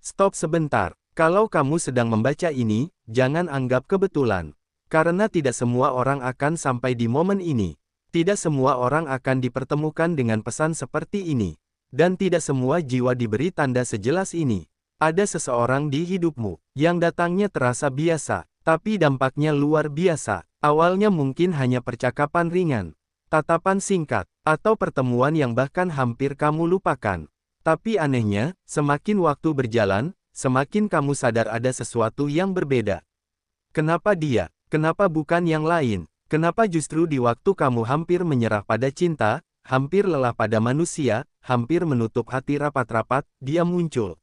Stop sebentar. Kalau kamu sedang membaca ini, jangan anggap kebetulan. Karena tidak semua orang akan sampai di momen ini. Tidak semua orang akan dipertemukan dengan pesan seperti ini. Dan tidak semua jiwa diberi tanda sejelas ini. Ada seseorang di hidupmu, yang datangnya terasa biasa, tapi dampaknya luar biasa. Awalnya mungkin hanya percakapan ringan, tatapan singkat, atau pertemuan yang bahkan hampir kamu lupakan. Tapi anehnya, semakin waktu berjalan, semakin kamu sadar ada sesuatu yang berbeda. Kenapa dia? Kenapa bukan yang lain? Kenapa justru di waktu kamu hampir menyerah pada cinta, hampir lelah pada manusia, hampir menutup hati rapat-rapat, dia muncul?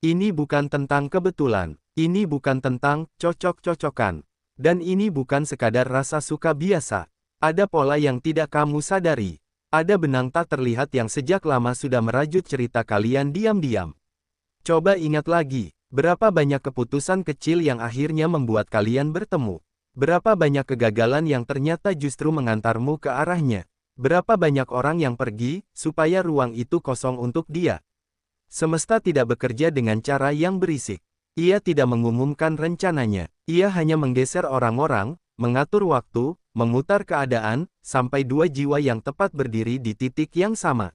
Ini bukan tentang kebetulan. Ini bukan tentang cocok-cocokan. Dan ini bukan sekadar rasa suka biasa. Ada pola yang tidak kamu sadari. Ada benang tak terlihat yang sejak lama sudah merajut cerita kalian diam-diam. Coba ingat lagi, berapa banyak keputusan kecil yang akhirnya membuat kalian bertemu. Berapa banyak kegagalan yang ternyata justru mengantarmu ke arahnya. Berapa banyak orang yang pergi, supaya ruang itu kosong untuk dia. Semesta tidak bekerja dengan cara yang berisik. Ia tidak mengumumkan rencananya. Ia hanya menggeser orang-orang, mengatur waktu, memutar keadaan, sampai dua jiwa yang tepat berdiri di titik yang sama.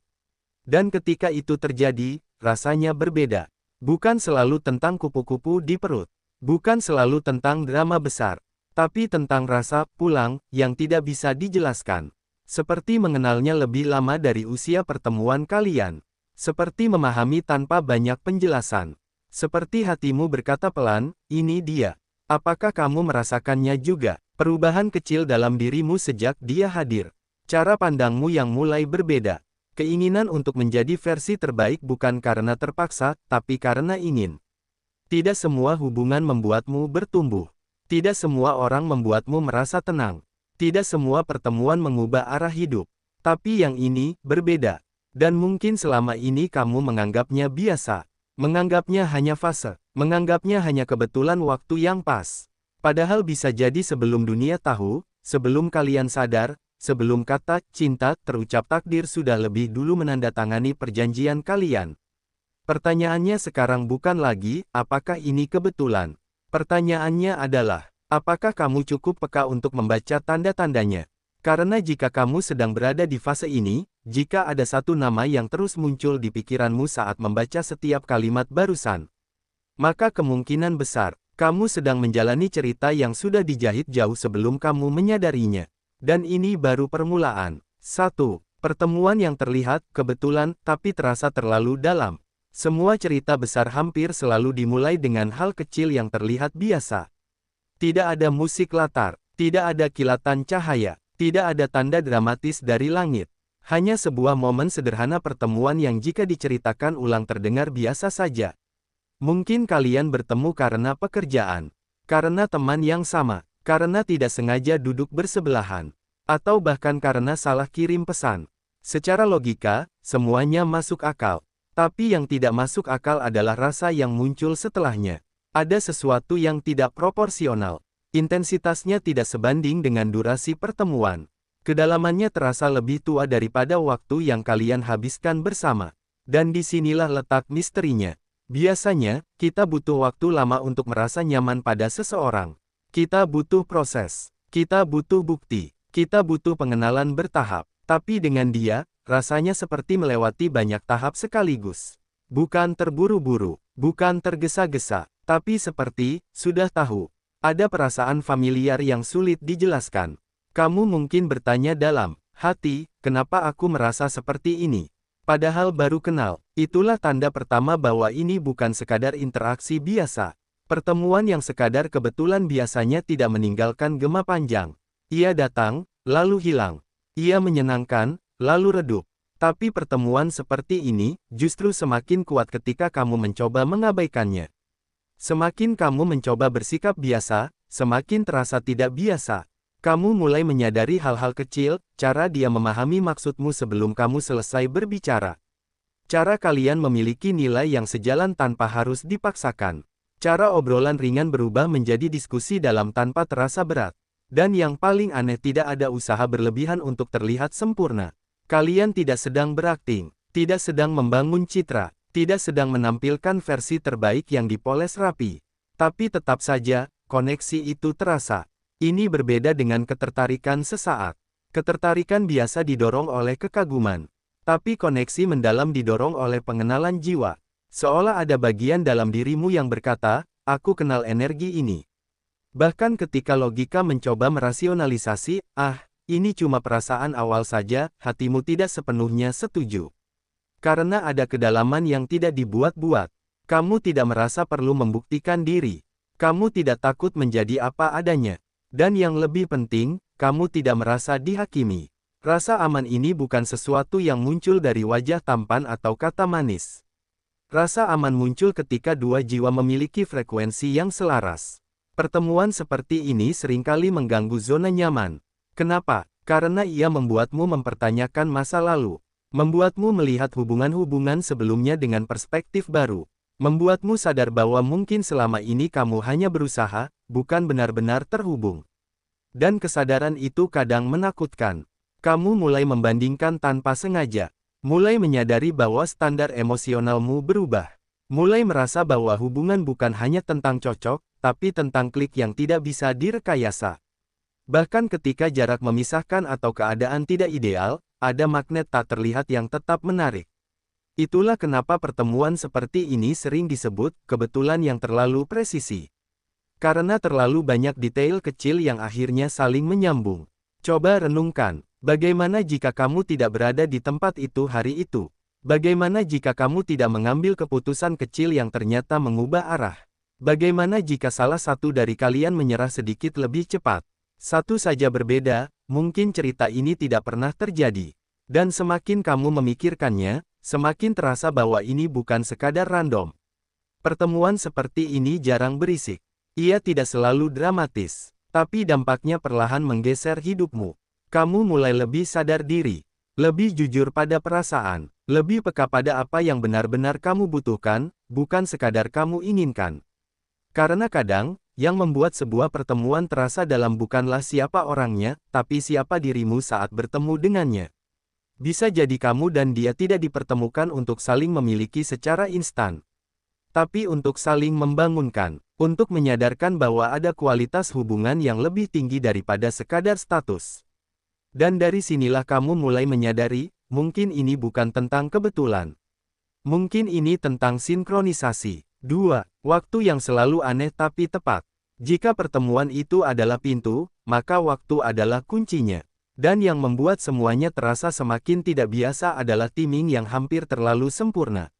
Dan ketika itu terjadi, rasanya berbeda. Bukan selalu tentang kupu-kupu di perut. Bukan selalu tentang drama besar. Tapi tentang rasa pulang yang tidak bisa dijelaskan. Seperti mengenalnya lebih lama dari usia pertemuan kalian. Seperti memahami tanpa banyak penjelasan. Seperti hatimu berkata pelan, ini dia. Apakah kamu merasakannya juga? Perubahan kecil dalam dirimu sejak dia hadir. Cara pandangmu yang mulai berbeda. Keinginan untuk menjadi versi terbaik bukan karena terpaksa, tapi karena ingin. Tidak semua hubungan membuatmu bertumbuh. Tidak semua orang membuatmu merasa tenang. Tidak semua pertemuan mengubah arah hidup. Tapi yang ini, berbeda. Dan mungkin selama ini kamu menganggapnya biasa. Menganggapnya hanya fase. Menganggapnya hanya kebetulan waktu yang pas. Padahal bisa jadi sebelum dunia tahu, sebelum kalian sadar, sebelum kata cinta terucap takdir sudah lebih dulu menandatangani perjanjian kalian. Pertanyaannya sekarang bukan lagi, apakah ini kebetulan? Pertanyaannya adalah, apakah kamu cukup peka untuk membaca tanda-tandanya? Karena jika kamu sedang berada di fase ini, jika ada satu nama yang terus muncul di pikiranmu saat membaca setiap kalimat barusan, maka kemungkinan besar, kamu sedang menjalani cerita yang sudah dijahit jauh sebelum kamu menyadarinya. Dan ini baru permulaan. 1. Pertemuan yang terlihat kebetulan, tapi terasa terlalu dalam. Semua cerita besar hampir selalu dimulai dengan hal kecil yang terlihat biasa. Tidak ada musik latar, tidak ada kilatan cahaya, tidak ada tanda dramatis dari langit. Hanya sebuah momen sederhana pertemuan yang jika diceritakan ulang terdengar biasa saja. Mungkin kalian bertemu karena pekerjaan, karena teman yang sama, karena tidak sengaja duduk bersebelahan, atau bahkan karena salah kirim pesan. Secara logika, semuanya masuk akal. Tapi yang tidak masuk akal adalah rasa yang muncul setelahnya. Ada sesuatu yang tidak proporsional. Intensitasnya tidak sebanding dengan durasi pertemuan. Kedalamannya terasa lebih tua daripada waktu yang kalian habiskan bersama. Dan disinilah letak misterinya. Biasanya, kita butuh waktu lama untuk merasa nyaman pada seseorang. Kita butuh proses. Kita butuh bukti. Kita butuh pengenalan bertahap. Tapi dengan dia, rasanya seperti melewati banyak tahap sekaligus. Bukan terburu-buru, bukan tergesa-gesa, tapi seperti, sudah tahu. Ada perasaan familiar yang sulit dijelaskan. Kamu mungkin bertanya dalam hati, kenapa aku merasa seperti ini? Padahal baru kenal. Itulah tanda pertama bahwa ini bukan sekadar interaksi biasa. Pertemuan yang sekadar kebetulan biasanya tidak meninggalkan gema panjang. Ia datang, lalu hilang. Ia menyenangkan, lalu redup. Tapi pertemuan seperti ini, justru semakin kuat ketika kamu mencoba mengabaikannya. Semakin kamu mencoba bersikap biasa, semakin terasa tidak biasa. Kamu mulai menyadari hal-hal kecil, cara dia memahami maksudmu sebelum kamu selesai berbicara. Cara kalian memiliki nilai yang sejalan tanpa harus dipaksakan. Cara obrolan ringan berubah menjadi diskusi dalam tanpa terasa berat. Dan yang paling aneh, tidak ada usaha berlebihan untuk terlihat sempurna. Kalian tidak sedang berakting, tidak sedang membangun citra, Tidak sedang menampilkan versi terbaik yang dipoles rapi. Tapi tetap saja, koneksi itu terasa. Ini berbeda dengan ketertarikan sesaat. Ketertarikan biasa didorong oleh kekaguman. Tapi koneksi mendalam didorong oleh pengenalan jiwa. Seolah ada bagian dalam dirimu yang berkata, aku kenal energi ini. Bahkan ketika logika mencoba merasionalisasi, ini cuma perasaan awal saja, hatimu tidak sepenuhnya setuju. Karena ada kedalaman yang tidak dibuat-buat. Kamu tidak merasa perlu membuktikan diri. Kamu tidak takut menjadi apa adanya. Dan yang lebih penting, kamu tidak merasa dihakimi. Rasa aman ini bukan sesuatu yang muncul dari wajah tampan atau kata manis. Rasa aman muncul ketika dua jiwa memiliki frekuensi yang selaras. Pertemuan seperti ini seringkali mengganggu zona nyaman. Kenapa? Karena ia membuatmu mempertanyakan masa lalu. Membuatmu melihat hubungan-hubungan sebelumnya dengan perspektif baru. Membuatmu sadar bahwa mungkin selama ini kamu hanya berusaha, bukan benar-benar terhubung. Dan kesadaran itu kadang menakutkan. Kamu mulai membandingkan tanpa sengaja. Mulai menyadari bahwa standar emosionalmu berubah. Mulai merasa bahwa hubungan bukan hanya tentang cocok, tapi tentang klik yang tidak bisa direkayasa. Bahkan ketika jarak memisahkan atau keadaan tidak ideal, ada magnet tak terlihat yang tetap menarik. Itulah kenapa pertemuan seperti ini sering disebut kebetulan yang terlalu presisi. Karena terlalu banyak detail kecil yang akhirnya saling menyambung. Coba renungkan, bagaimana jika kamu tidak berada di tempat itu hari itu? Bagaimana jika kamu tidak mengambil keputusan kecil yang ternyata mengubah arah? Bagaimana jika salah satu dari kalian menyerah sedikit lebih cepat? Satu saja berbeda, mungkin cerita ini tidak pernah terjadi. Dan semakin kamu memikirkannya, semakin terasa bahwa ini bukan sekadar random. Pertemuan seperti ini jarang berisik. Ia tidak selalu dramatis. Tapi dampaknya perlahan menggeser hidupmu. Kamu mulai lebih sadar diri. Lebih jujur pada perasaan. Lebih peka pada apa yang benar-benar kamu butuhkan, bukan sekadar kamu inginkan. Karena kadang, yang membuat sebuah pertemuan terasa dalam bukanlah siapa orangnya, tapi siapa dirimu saat bertemu dengannya. Bisa jadi kamu dan dia tidak dipertemukan untuk saling memiliki secara instan. Tapi untuk saling membangunkan. Untuk menyadarkan bahwa ada kualitas hubungan yang lebih tinggi daripada sekadar status. Dan dari sinilah kamu mulai menyadari, mungkin ini bukan tentang kebetulan. Mungkin ini tentang sinkronisasi. 2. Waktu yang selalu aneh tapi tepat. Jika pertemuan itu adalah pintu, maka waktu adalah kuncinya. Dan yang membuat semuanya terasa semakin tidak biasa adalah timing yang hampir terlalu sempurna.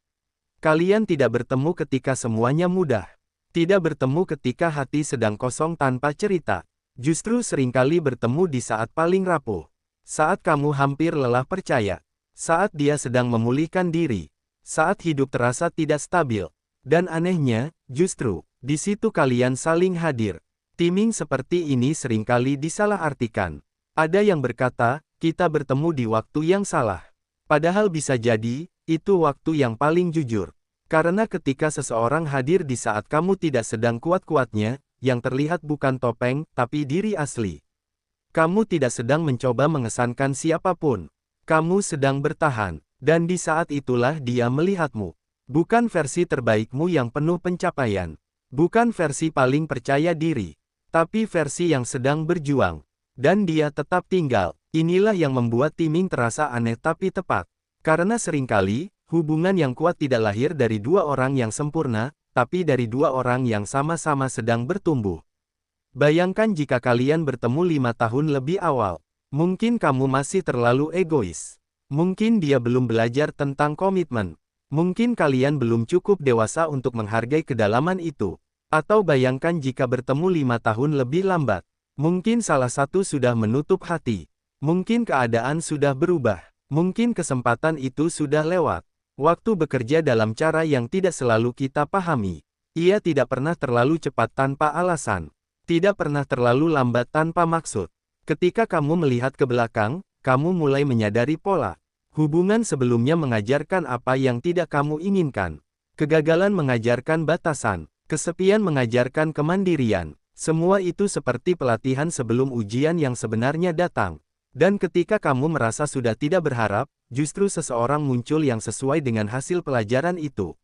Kalian tidak bertemu ketika semuanya mudah. Tidak bertemu ketika hati sedang kosong tanpa cerita. Justru seringkali bertemu di saat paling rapuh. Saat kamu hampir lelah percaya. Saat dia sedang memulihkan diri. Saat hidup terasa tidak stabil. Dan anehnya, justru, di situ kalian saling hadir. Timing seperti ini seringkali disalahartikan. Ada yang berkata, kita bertemu di waktu yang salah. Padahal bisa jadi, itu waktu yang paling jujur. Karena ketika seseorang hadir di saat kamu tidak sedang kuat-kuatnya, yang terlihat bukan topeng, tapi diri asli. Kamu tidak sedang mencoba mengesankan siapapun. Kamu sedang bertahan, dan di saat itulah dia melihatmu. Bukan versi terbaikmu yang penuh pencapaian. Bukan versi paling percaya diri. Tapi versi yang sedang berjuang. Dan dia tetap tinggal. Inilah yang membuat timing terasa aneh tapi tepat. Karena seringkali, hubungan yang kuat tidak lahir dari dua orang yang sempurna, tapi dari dua orang yang sama-sama sedang bertumbuh. Bayangkan jika kalian bertemu 5 tahun lebih awal. Mungkin kamu masih terlalu egois. Mungkin dia belum belajar tentang komitmen. Mungkin kalian belum cukup dewasa untuk menghargai kedalaman itu. Atau bayangkan jika bertemu 5 tahun lebih lambat. Mungkin salah satu sudah menutup hati. Mungkin keadaan sudah berubah. Mungkin kesempatan itu sudah lewat. Waktu bekerja dalam cara yang tidak selalu kita pahami. Ia tidak pernah terlalu cepat tanpa alasan. Tidak pernah terlalu lambat tanpa maksud. Ketika kamu melihat ke belakang, kamu mulai menyadari pola. Hubungan sebelumnya mengajarkan apa yang tidak kamu inginkan. Kegagalan mengajarkan batasan. Kesepian mengajarkan kemandirian. Semua itu seperti pelatihan sebelum ujian yang sebenarnya datang. Dan ketika kamu merasa sudah tidak berharap, justru seseorang muncul yang sesuai dengan hasil pelajaran itu.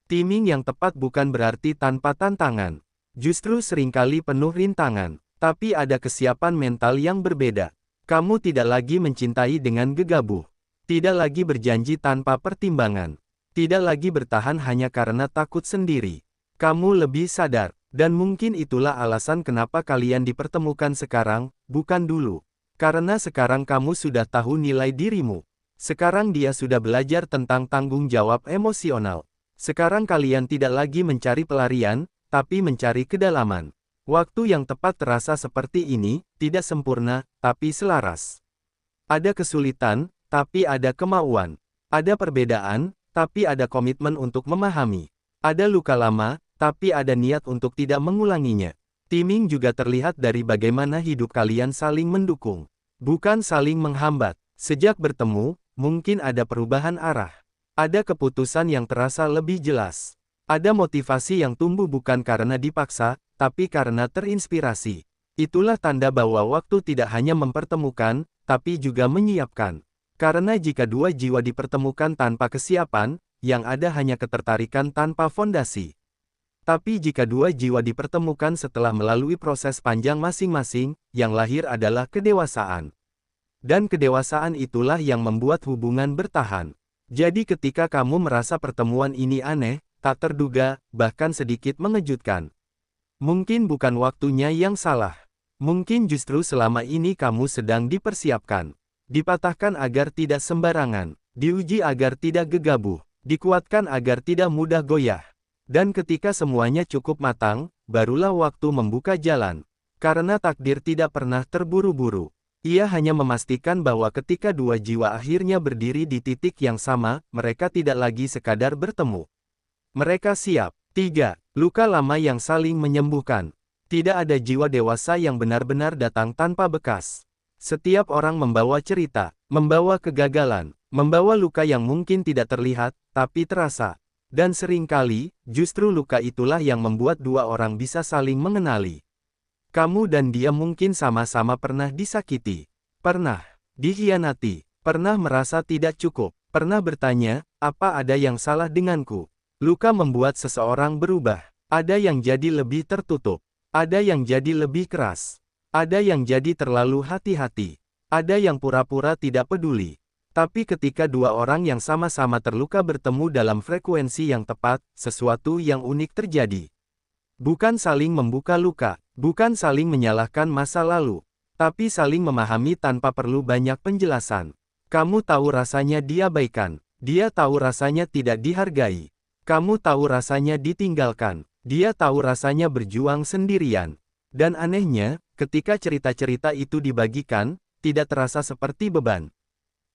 Timing yang tepat bukan berarti tanpa tantangan. Justru seringkali penuh rintangan. Tapi ada kesiapan mental yang berbeda. Kamu tidak lagi mencintai dengan gegabah. Tidak lagi berjanji tanpa pertimbangan. Tidak lagi bertahan hanya karena takut sendiri. Kamu lebih sadar. Dan mungkin itulah alasan kenapa kalian dipertemukan sekarang, bukan dulu. Karena sekarang kamu sudah tahu nilai dirimu. Sekarang dia sudah belajar tentang tanggung jawab emosional. Sekarang kalian tidak lagi mencari pelarian, tapi mencari kedalaman. Waktu yang tepat terasa seperti ini, tidak sempurna, tapi selaras. Ada kesulitan, tapi ada kemauan. Ada perbedaan, tapi ada komitmen untuk memahami. Ada luka lama, tapi ada niat untuk tidak mengulanginya. Timing juga terlihat dari bagaimana hidup kalian saling mendukung. Bukan saling menghambat. Sejak bertemu, mungkin ada perubahan arah. Ada keputusan yang terasa lebih jelas. Ada motivasi yang tumbuh bukan karena dipaksa, tapi karena terinspirasi. Itulah tanda bahwa waktu tidak hanya mempertemukan, tapi juga menyiapkan. Karena jika dua jiwa dipertemukan tanpa kesiapan, yang ada hanya ketertarikan tanpa fondasi. Tapi jika dua jiwa dipertemukan setelah melalui proses panjang masing-masing, yang lahir adalah kedewasaan. Dan kedewasaan itulah yang membuat hubungan bertahan. Jadi ketika kamu merasa pertemuan ini aneh, tak terduga, bahkan sedikit mengejutkan. Mungkin bukan waktunya yang salah. Mungkin justru selama ini kamu sedang dipersiapkan. Dipatahkan agar tidak sembarangan. Diuji agar tidak gegabah. Dikuatkan agar tidak mudah goyah. Dan ketika semuanya cukup matang, barulah waktu membuka jalan. Karena takdir tidak pernah terburu-buru. Ia hanya memastikan bahwa ketika dua jiwa akhirnya berdiri di titik yang sama, mereka tidak lagi sekadar bertemu. Mereka siap. 3. Luka lama yang saling menyembuhkan. Tidak ada jiwa dewasa yang benar-benar datang tanpa bekas. Setiap orang membawa cerita, membawa kegagalan, membawa luka yang mungkin tidak terlihat, tapi terasa. Dan seringkali, justru luka itulah yang membuat dua orang bisa saling mengenali. Kamu dan dia mungkin sama-sama pernah disakiti, pernah dikhianati, pernah merasa tidak cukup, pernah bertanya, apa ada yang salah denganku? Luka membuat seseorang berubah. Ada yang jadi lebih tertutup, ada yang jadi lebih keras, ada yang jadi terlalu hati-hati, ada yang pura-pura tidak peduli. Tapi ketika dua orang yang sama-sama terluka bertemu dalam frekuensi yang tepat, sesuatu yang unik terjadi. Bukan saling membuka luka, bukan saling menyalahkan masa lalu, tapi saling memahami tanpa perlu banyak penjelasan. Kamu tahu rasanya diabaikan, dia tahu rasanya tidak dihargai. Kamu tahu rasanya ditinggalkan, dia tahu rasanya berjuang sendirian. Dan anehnya, ketika cerita-cerita itu dibagikan, tidak terasa seperti beban.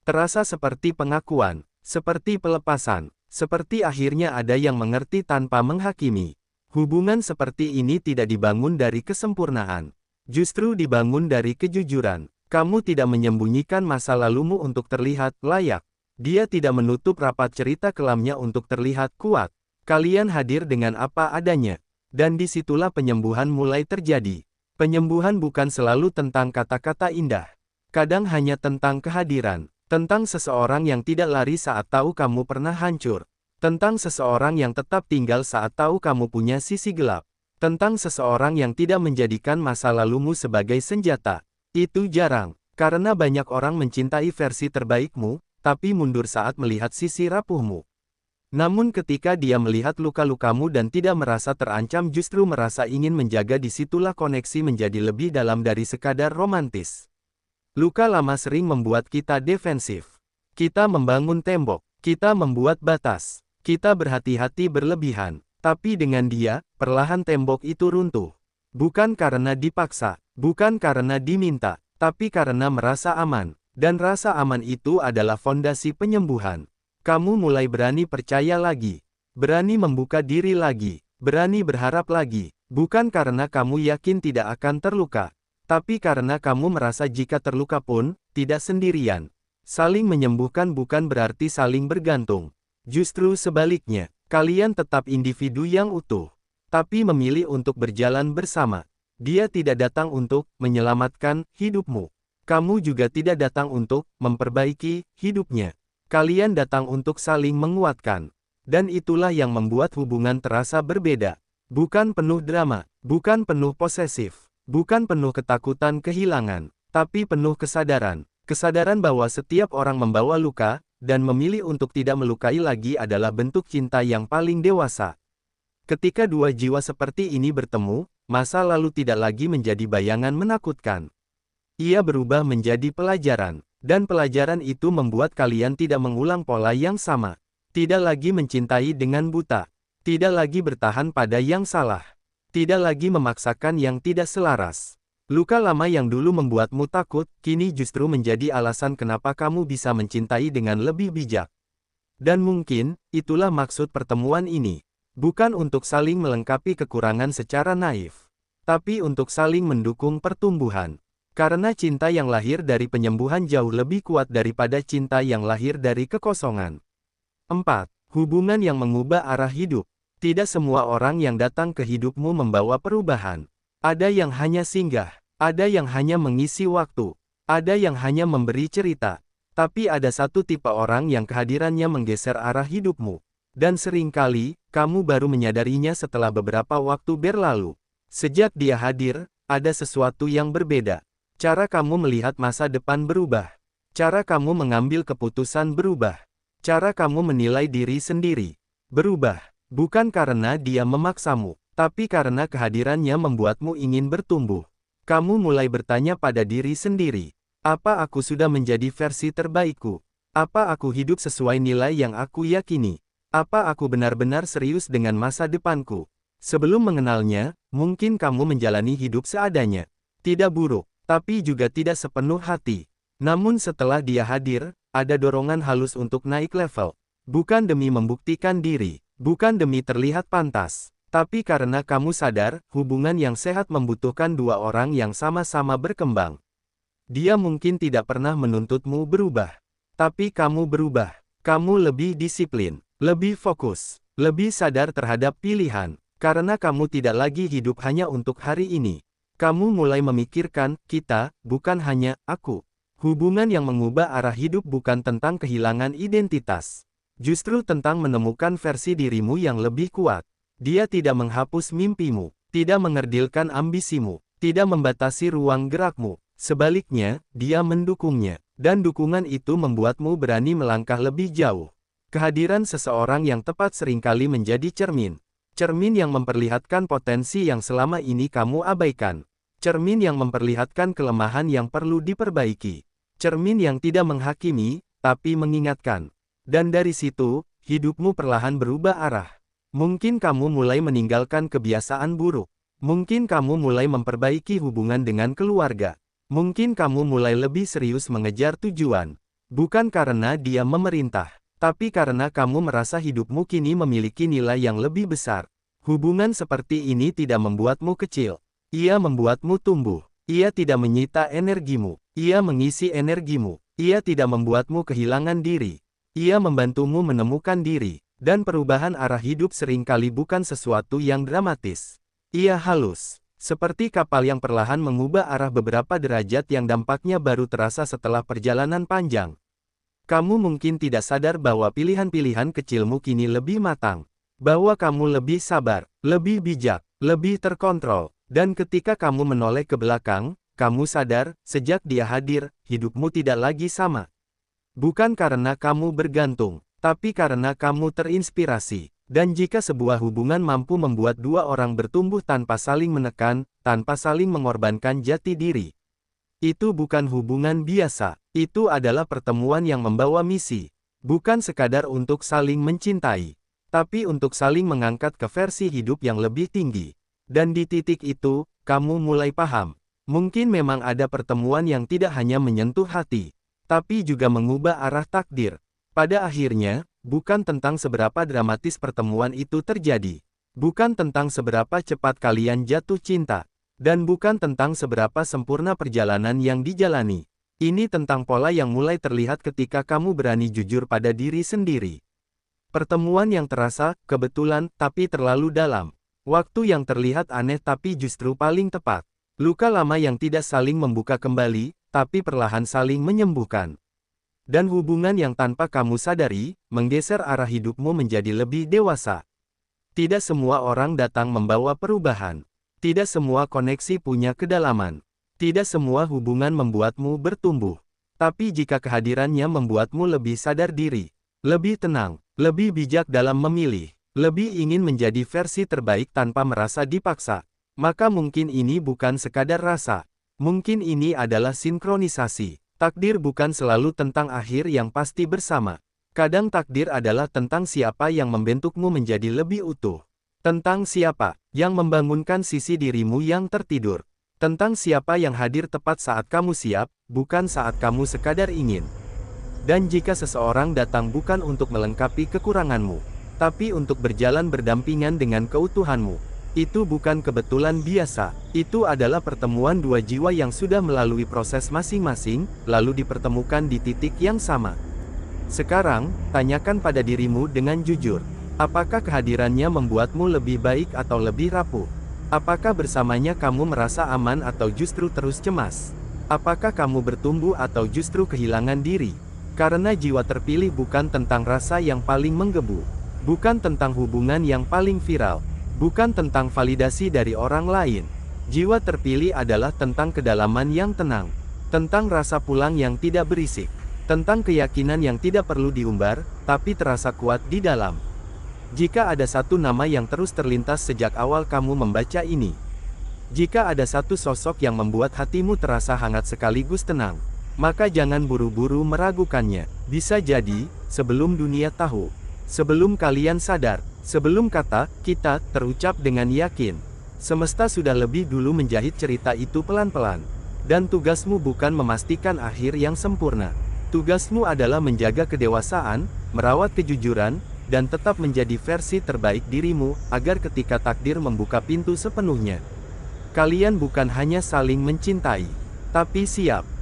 Terasa seperti pengakuan, seperti pelepasan, seperti akhirnya ada yang mengerti tanpa menghakimi. Hubungan seperti ini tidak dibangun dari kesempurnaan. Justru dibangun dari kejujuran. Kamu tidak menyembunyikan masa lalumu untuk terlihat layak. Dia tidak menutup rapat cerita kelamnya untuk terlihat kuat. Kalian hadir dengan apa adanya. Dan disitulah penyembuhan mulai terjadi. Penyembuhan bukan selalu tentang kata-kata indah. Kadang hanya tentang kehadiran. Tentang seseorang yang tidak lari saat tahu kamu pernah hancur. Tentang seseorang yang tetap tinggal saat tahu kamu punya sisi gelap. Tentang seseorang yang tidak menjadikan masa lalumu sebagai senjata. Itu jarang, karena banyak orang mencintai versi terbaikmu, tapi mundur saat melihat sisi rapuhmu. Namun ketika dia melihat luka-lukamu dan tidak merasa terancam justru merasa ingin menjaga, disitulah koneksi menjadi lebih dalam dari sekadar romantis. Luka lama sering membuat kita defensif. Kita membangun tembok, kita membuat batas, kita berhati-hati berlebihan. Tapi dengan dia, perlahan tembok itu runtuh. Bukan karena dipaksa, bukan karena diminta, tapi karena merasa aman. Dan rasa aman itu adalah fondasi penyembuhan. Kamu mulai berani percaya lagi, berani membuka diri lagi, berani berharap lagi. Bukan karena kamu yakin tidak akan terluka, tapi karena kamu merasa jika terluka pun, tidak sendirian. Saling menyembuhkan bukan berarti saling bergantung. Justru sebaliknya, kalian tetap individu yang utuh. Tapi memilih untuk berjalan bersama. Dia tidak datang untuk menyelamatkan hidupmu. Kamu juga tidak datang untuk memperbaiki hidupnya. Kalian datang untuk saling menguatkan. Dan itulah yang membuat hubungan terasa berbeda. Bukan penuh drama, bukan penuh posesif, bukan penuh ketakutan kehilangan, tapi penuh kesadaran. Kesadaran bahwa setiap orang membawa luka, dan memilih untuk tidak melukai lagi adalah bentuk cinta yang paling dewasa. Ketika dua jiwa seperti ini bertemu, masa lalu tidak lagi menjadi bayangan menakutkan. Ia berubah menjadi pelajaran. Dan pelajaran itu membuat kalian tidak mengulang pola yang sama. Tidak lagi mencintai dengan buta. Tidak lagi bertahan pada yang salah. Tidak lagi memaksakan yang tidak selaras. Luka lama yang dulu membuatmu takut, kini justru menjadi alasan kenapa kamu bisa mencintai dengan lebih bijak. Dan mungkin, itulah maksud pertemuan ini. Bukan untuk saling melengkapi kekurangan secara naif. Tapi untuk saling mendukung pertumbuhan. Karena cinta yang lahir dari penyembuhan jauh lebih kuat daripada cinta yang lahir dari kekosongan. 4. Hubungan yang mengubah arah hidup. Tidak semua orang yang datang ke hidupmu membawa perubahan. Ada yang hanya singgah, ada yang hanya mengisi waktu, ada yang hanya memberi cerita. Tapi ada satu tipe orang yang kehadirannya menggeser arah hidupmu. Dan seringkali, kamu baru menyadarinya setelah beberapa waktu berlalu. Sejak dia hadir, ada sesuatu yang berbeda. Cara kamu melihat masa depan berubah. Cara kamu mengambil keputusan berubah. Cara kamu menilai diri sendiri berubah. Bukan karena dia memaksamu, tapi karena kehadirannya membuatmu ingin bertumbuh. Kamu mulai bertanya pada diri sendiri, apa aku sudah menjadi versi terbaikku? Apa aku hidup sesuai nilai yang aku yakini? Apa aku benar-benar serius dengan masa depanku? Sebelum mengenalnya, mungkin kamu menjalani hidup seadanya. Tidak buruk, tapi juga tidak sepenuh hati. Namun setelah dia hadir, ada dorongan halus untuk naik level. Bukan demi membuktikan diri, bukan demi terlihat pantas, tapi karena kamu sadar, hubungan yang sehat membutuhkan dua orang yang sama-sama berkembang. Dia mungkin tidak pernah menuntutmu berubah, tapi kamu berubah. Kamu lebih disiplin, lebih fokus, lebih sadar terhadap pilihan, karena kamu tidak lagi hidup hanya untuk hari ini. Kamu mulai memikirkan, kita, bukan hanya aku. Hubungan yang mengubah arah hidup bukan tentang kehilangan identitas. Justru tentang menemukan versi dirimu yang lebih kuat. Dia tidak menghapus mimpimu, tidak mengerdilkan ambisimu, tidak membatasi ruang gerakmu. Sebaliknya, dia mendukungnya. Dan dukungan itu membuatmu berani melangkah lebih jauh. Kehadiran seseorang yang tepat seringkali menjadi cermin. Cermin yang memperlihatkan potensi yang selama ini kamu abaikan. Cermin yang memperlihatkan kelemahan yang perlu diperbaiki. Cermin yang tidak menghakimi, tapi mengingatkan. Dan dari situ, hidupmu perlahan berubah arah. Mungkin kamu mulai meninggalkan kebiasaan buruk. Mungkin kamu mulai memperbaiki hubungan dengan keluarga. Mungkin kamu mulai lebih serius mengejar tujuan. Bukan karena dia memerintah, tapi karena kamu merasa hidupmu kini memiliki nilai yang lebih besar. Hubungan seperti ini tidak membuatmu kecil. Ia membuatmu tumbuh. Ia tidak menyita energimu. Ia mengisi energimu. Ia tidak membuatmu kehilangan diri. Ia membantumu menemukan diri. Dan perubahan arah hidup seringkali bukan sesuatu yang dramatis. Ia halus. Seperti kapal yang perlahan mengubah arah beberapa derajat yang dampaknya baru terasa setelah perjalanan panjang. Kamu mungkin tidak sadar bahwa pilihan-pilihan kecilmu kini lebih matang. Bahwa kamu lebih sabar, lebih bijak, lebih terkontrol. Dan ketika kamu menoleh ke belakang, kamu sadar, sejak dia hadir, hidupmu tidak lagi sama. Bukan karena kamu bergantung, tapi karena kamu terinspirasi. Dan jika sebuah hubungan mampu membuat dua orang bertumbuh tanpa saling menekan, tanpa saling mengorbankan jati diri, itu bukan hubungan biasa. Itu adalah pertemuan yang membawa misi. Bukan sekadar untuk saling mencintai, tapi untuk saling mengangkat ke versi hidup yang lebih tinggi. Dan di titik itu, kamu mulai paham. Mungkin memang ada pertemuan yang tidak hanya menyentuh hati, tapi juga mengubah arah takdir. Pada akhirnya, bukan tentang seberapa dramatis pertemuan itu terjadi. Bukan tentang seberapa cepat kalian jatuh cinta. Dan bukan tentang seberapa sempurna perjalanan yang dijalani. Ini tentang pola yang mulai terlihat ketika kamu berani jujur pada diri sendiri. Pertemuan yang terasa, kebetulan, tapi terlalu dalam. Waktu yang terlihat aneh tapi justru paling tepat. Luka lama yang tidak saling membuka kembali, tapi perlahan saling menyembuhkan. Dan hubungan yang tanpa kamu sadari, menggeser arah hidupmu menjadi lebih dewasa. Tidak semua orang datang membawa perubahan. Tidak semua koneksi punya kedalaman. Tidak semua hubungan membuatmu bertumbuh. Tapi jika kehadirannya membuatmu lebih sadar diri, lebih tenang, lebih bijak dalam memilih, lebih ingin menjadi versi terbaik tanpa merasa dipaksa, maka mungkin ini bukan sekadar rasa. Mungkin ini adalah sinkronisasi. Takdir bukan selalu tentang akhir yang pasti bersama. Kadang takdir adalah tentang siapa yang membentukmu menjadi lebih utuh. Tentang siapa yang membangunkan sisi dirimu yang tertidur. Tentang siapa yang hadir tepat saat kamu siap, bukan saat kamu sekadar ingin. Dan jika seseorang datang bukan untuk melengkapi kekuranganmu, tapi untuk berjalan berdampingan dengan keutuhanmu, itu bukan kebetulan biasa. Itu adalah pertemuan dua jiwa yang sudah melalui proses masing-masing, lalu dipertemukan di titik yang sama. Sekarang, tanyakan pada dirimu dengan jujur. Apakah kehadirannya membuatmu lebih baik atau lebih rapuh? Apakah bersamanya kamu merasa aman atau justru terus cemas? Apakah kamu bertumbuh atau justru kehilangan diri? Karena jiwa terpilih bukan tentang rasa yang paling menggebu. Bukan tentang hubungan yang paling viral. Bukan tentang validasi dari orang lain. Jiwa terpilih adalah tentang kedalaman yang tenang. Tentang rasa pulang yang tidak berisik. Tentang keyakinan yang tidak perlu diumbar, tapi terasa kuat di dalam. Jika ada satu nama yang terus terlintas sejak awal kamu membaca ini. Jika ada satu sosok yang membuat hatimu terasa hangat sekaligus tenang, maka jangan buru-buru meragukannya. Bisa jadi, sebelum dunia tahu. Sebelum kalian sadar, sebelum kata "kita" terucap dengan yakin. Semesta sudah lebih dulu menjahit cerita itu pelan-pelan. Dan tugasmu bukan memastikan akhir yang sempurna. Tugasmu adalah menjaga kedewasaan, merawat kejujuran, dan tetap menjadi versi terbaik dirimu, agar ketika takdir membuka pintu sepenuhnya, kalian bukan hanya saling mencintai, tapi siap.